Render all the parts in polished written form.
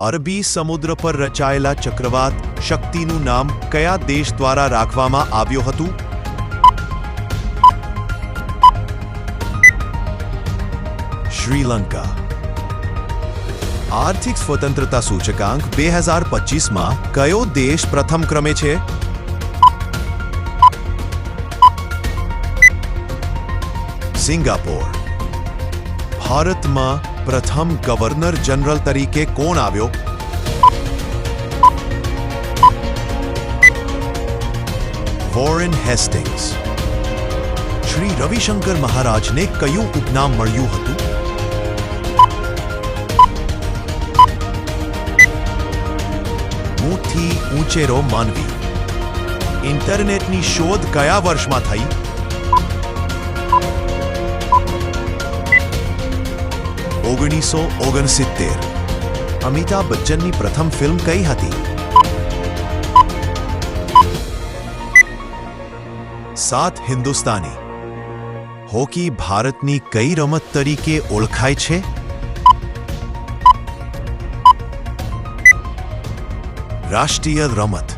અરબી સમુદ્ર પર રચાયેલા ચક્રવાત શક્તિનું નામ કયા દેશ દ્વારા રાખવામાં આવ્યું હતું? શ્રીલંકા. આર્થિક સ્વતંત્રતા સૂચકાંક 2025માં કયો દેશ પ્રથમ ક્રમે છે? સિંગાપોર. ભારતમાં પ્રથમ ગવર્નર જનરલ તરીકે કોણ આવ્યો? Warren Hastings. શ્રી રવિશંકર મહારાજને કયું ઉપનામ મળ્યું હતું? મુઠ્ઠી ઊંચેરો માનવી. ઇન્ટરનેટની શોધ કયા વર્ષમાં થઈ? 1969. અમિતાભ બચ્ચનની પ્રથમ ફિલ્મ કઈ હતી? સાત હિન્દુસ્તાની. હોકી ભારતની કઈ રમત તરીકે ઓળખાય છે? રાષ્ટ્રીય રમત.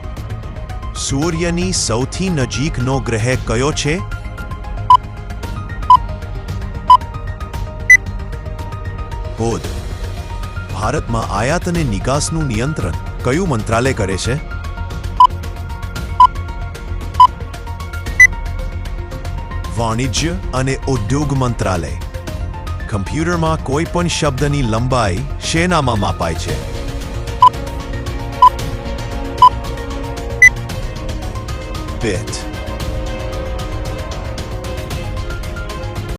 સૂર્યની સૌથી નજીકનો ગ્રહ કયો છે? બુધ. ભારતમાં આયાત અને નિકાસનું નિયંત્રણ કયું મંત્રાલય કરે છે? વાણિજ્ય અને ઉદ્યોગ મંત્રાલય. કમ્પ્યુટરમાં કોઈ પણ શબ્દની લંબાઈ શેનામાં માપાય છે? બીટ.